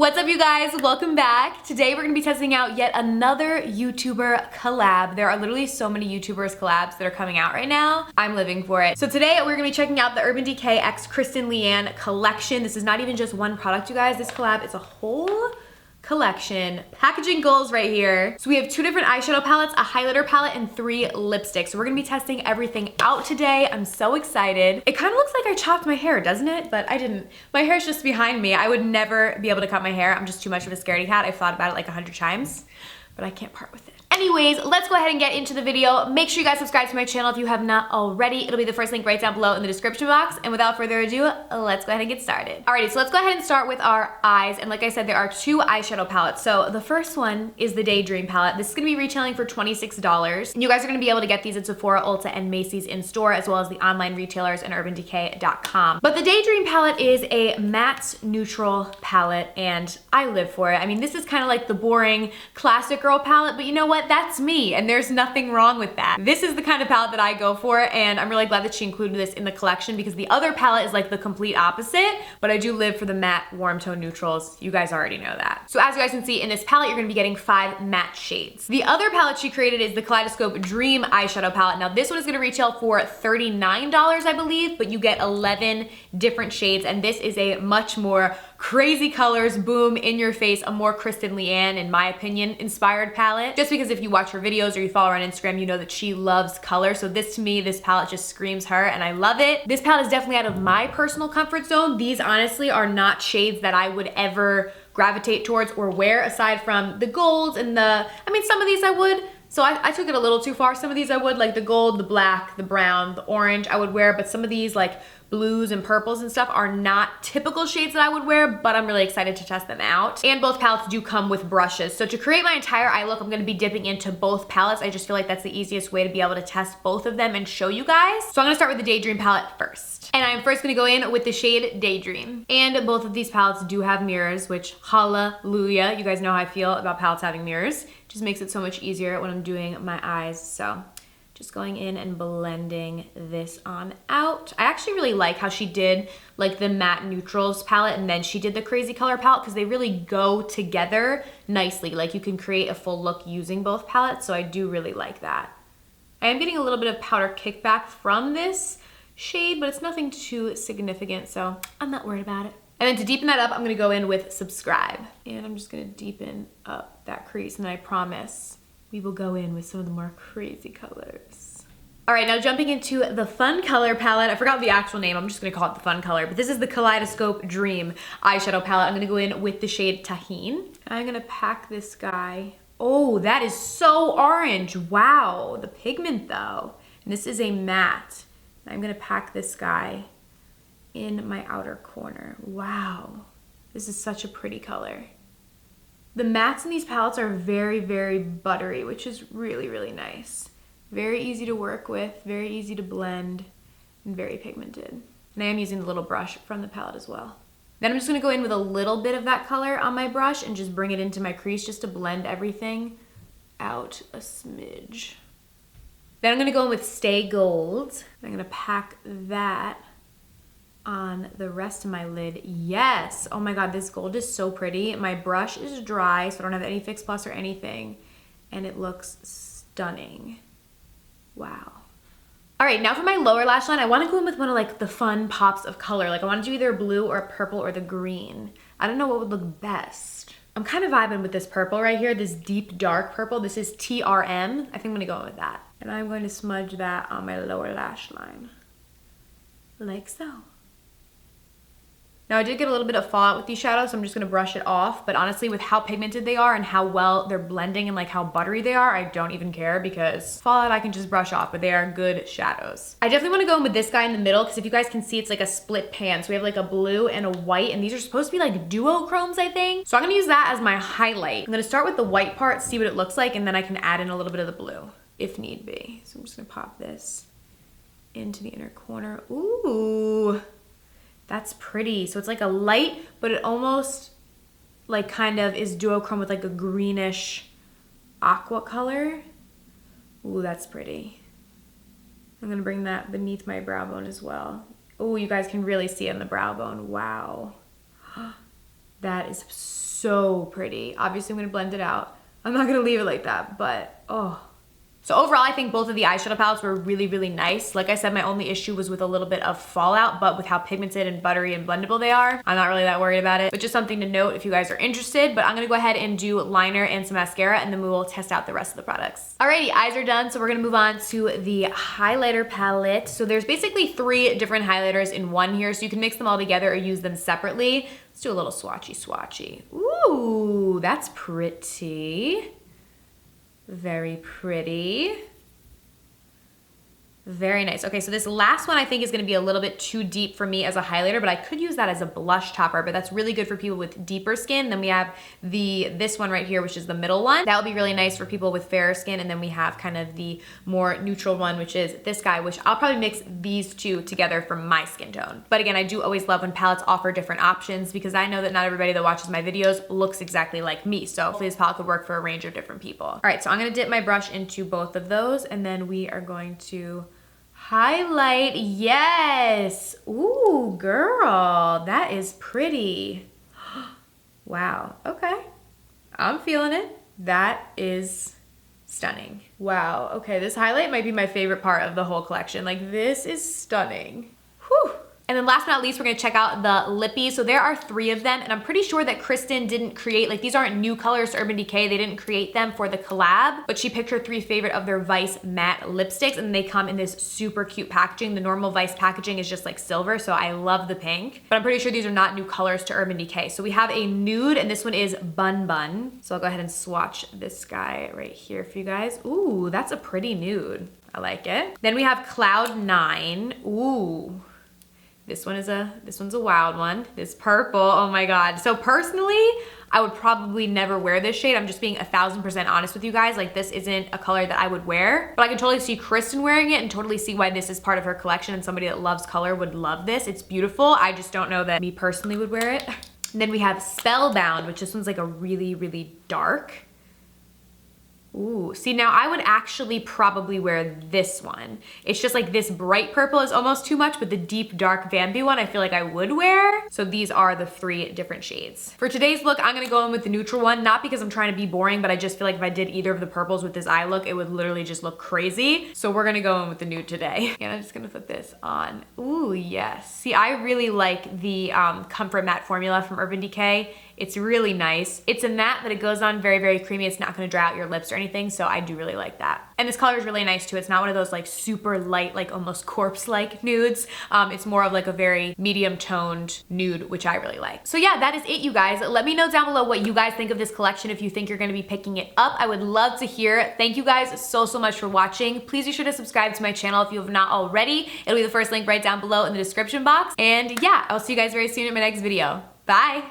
What's up, you guys? Welcome back. Today we're gonna be testing out yet another YouTuber collab. There are literally so many YouTubers collabs that are coming out right now. I'm living for it. So today we're gonna be checking out the Urban Decay x Kristen Leanne collection. This is not even just one product, you guys. This collab is a whole collection. Packaging goals right here. So we have 2 different eyeshadow palettes, a highlighter palette, and 3 lipsticks. So we're gonna be testing everything out today. I'm so excited. It kind of looks like I chopped my hair, doesn't it? But I didn't. My hair's just behind me. I would never be able to cut my hair. I'm just too much of a scaredy cat. I've thought about it like 100 times, but I can't part with it. Anyways, let's go ahead and get into the video. Make sure you guys subscribe to my channel if you have not already. It'll be the first link right down below in the description box. And without further ado, let's go ahead and get started. Alrighty, so let's go ahead and start with our eyes. And like I said, there are 2 eyeshadow palettes. So the first one is the Daydream palette. This is gonna be retailing for $26. And you guys are gonna be able to get these at Sephora, Ulta, and Macy's in store, as well as the online retailers and urbandecay.com. But the Daydream palette is a matte neutral palette, and I live for it. I mean, this is kind of like the boring classic girl palette, but you know what? That's me, and there's nothing wrong with that. This is the kind of palette that I go for, and I'm really glad that she included this in the collection because the other palette is like the complete opposite, but I do live for the matte warm tone neutrals. You guys already know that. So as you guys can see, in this palette, you're gonna be getting 5 matte shades. The other palette she created is the Kaleidoscope Dream eyeshadow palette. Now this one is gonna retail for $39, I believe, but you get 11 different shades, and this is a much more crazy colors, boom, in your face, a more Kristen Leanne, in my opinion, inspired palette. Just because if you watch her videos or you follow her on Instagram, you know that she loves color. So this, to me, this palette just screams her, and I love it. This palette is definitely out of my personal comfort zone. These honestly are not shades that I would ever gravitate towards or wear, aside from the golds and I mean, some of these I would. So I took it a little too far. Some of these I would, like the gold, the black, the brown, the orange I would wear, but some of these like blues and purples and stuff are not typical shades that I would wear, but I'm really excited to test them out. And both palettes do come with brushes. So to create my entire eye look, I'm gonna be dipping into both palettes. I just feel like that's the easiest way to be able to test both of them and show you guys. So I'm gonna start with the Daydream palette first. And I'm first gonna go in with the shade Daydream. And both of these palettes do have mirrors, which hallelujah. You guys know how I feel about palettes having mirrors. Just makes it so much easier when I'm doing my eyes. So just going in and blending this on out. I actually really like how she did like the matte neutrals palette and then she did the crazy color palette, because they really go together nicely. Like you can create a full look using both palettes, so I do really like that. I am getting a little bit of powder kickback from this shade, but it's nothing too significant, so I'm not worried about it. And then to deepen that up, I'm gonna go in with Subscribe. And I'm just gonna deepen up that crease, and then I promise we will go in with some of the more crazy colors. All right, now jumping into the Fun Color palette. I forgot the actual name, I'm just gonna call it the Fun Color, but this is the Kaleidoscope Dream eyeshadow palette. I'm gonna go in with the shade Tahine. And I'm gonna pack this guy. Oh, that is so orange, wow. The pigment though. And this is a matte. I'm gonna pack this guy in my outer corner. Wow, this is such a pretty color. The mattes in these palettes are very, very buttery, which is really, really nice. Very easy to work with, very easy to blend, and very pigmented. And I am using the little brush from the palette as well. Then I'm just gonna go in with a little bit of that color on my brush and just bring it into my crease just to blend everything out a smidge. Then I'm gonna go in with Stay Gold. I'm gonna pack that on the rest of my lid. Yes, oh my god, this gold is so pretty. My brush is dry, so I don't have any Fix Plus or anything, and it looks stunning. Wow. All right, now for my lower lash line, I want to go in with one of like the fun pops of color. Like I want to do either blue or purple or the green. I don't know what would look best. I'm kind of vibing with this purple right here, this deep dark purple. This is TRM. I think I'm gonna go in with that. And I'm going to smudge that on my lower lash line, like so. Now I did get a little bit of fallout with these shadows, so I'm just gonna brush it off. But honestly, with how pigmented they are and how well they're blending and like how buttery they are, I don't even care, because fallout I can just brush off, but they are good shadows. I definitely wanna go in with this guy in the middle, because if you guys can see, it's like a split pan. So we have like a blue and a white, and these are supposed to be like duochromes, I think. So I'm gonna use that as my highlight. I'm gonna start with the white part, see what it looks like, and then I can add in a little bit of the blue, if need be. So I'm just gonna pop this into the inner corner. Ooh. That's pretty. So it's like a light, but it almost like kind of is duochrome with like a greenish aqua color. Ooh, that's pretty. I'm gonna bring that beneath my brow bone as well. Oh, you guys can really see it in the brow bone. Wow. That is so pretty. Obviously, I'm gonna blend it out. I'm not gonna leave it like that, but oh. So overall, I think both of the eyeshadow palettes were really, really nice. Like I said, my only issue was with a little bit of fallout, but with how pigmented and buttery and blendable they are, I'm not really that worried about it. But just something to note if you guys are interested. But I'm gonna go ahead and do liner and some mascara, and then we will test out the rest of the products. Alrighty, eyes are done, so we're gonna move on to the highlighter palette. So there's basically 3 different highlighters in one here, so you can mix them all together or use them separately. Let's do a little swatchy. Ooh, that's pretty. Very pretty. Very nice. Okay, so this last one I think is gonna be a little bit too deep for me as a highlighter, but I could use that as a blush topper, but that's really good for people with deeper skin. Then we have this one right here, which is the middle one. That would be really nice for people with fairer skin. And then we have kind of the more neutral one, which is this guy, which I'll probably mix these two together for my skin tone. But again, I do always love when palettes offer different options because I know that not everybody that watches my videos looks exactly like me. So hopefully this palette could work for a range of different people. All right, so I'm gonna dip my brush into both of those, and then we are going to highlight. Yes. Ooh, girl, that is pretty. Wow. Okay. I'm feeling it. That is stunning. Wow. Okay, this highlight might be my favorite part of the whole collection. Like, this is stunning. Whew. And then last but not least, we're gonna check out the lippies. So there are 3 of them, and I'm pretty sure that Kristen didn't create, like, these aren't new colors to Urban Decay. They didn't create them for the collab, but she picked her 3 favorite of their Vice matte lipsticks, and they come in this super cute packaging. The normal Vice packaging is just like silver, so I love the pink, but I'm pretty sure these are not new colors to Urban Decay. So we have a nude, and this one is Bun Bun. So I'll go ahead and swatch this guy right here for you guys. Ooh, that's a pretty nude. I like it. Then we have Cloud 9. Ooh. This one's a wild one. This purple, oh my God. So personally, I would probably never wear this shade. I'm just being 1000% honest with you guys. Like, this isn't a color that I would wear, but I can totally see Kristen wearing it and totally see why this is part of her collection, and somebody that loves color would love this. It's beautiful. I just don't know that me personally would wear it. And then we have Spellbound, which this one's like a really, really dark. Ooh, see, now I would actually probably wear this one. It's just like this bright purple is almost too much, but the deep dark Bambi one I feel like I would wear. So these are the 3 different shades. For today's look, I'm gonna go in with the neutral one, not because I'm trying to be boring, but I just feel like if I did either of the purples with this eye look, it would literally just look crazy. So we're gonna go in with the nude today. And I'm just gonna put this on. Ooh, yes. See, I really like the Comfort Matte formula from Urban Decay. It's really nice. It's a matte, but it goes on very, very creamy. It's not gonna dry out your lips or anything, so I do really like that. And this color is really nice too. It's not one of those like super light, like almost corpse-like nudes. It's more of like a very medium toned nude, which I really like. So yeah, that is it, you guys. Let me know down below what you guys think of this collection, if you think you're gonna be picking it up. I would love to hear. Thank you guys so much for watching. Please be sure to subscribe to my channel if you have not already. It'll be the first link right down below in the description box. And yeah, I'll see you guys very soon in my next video. Bye.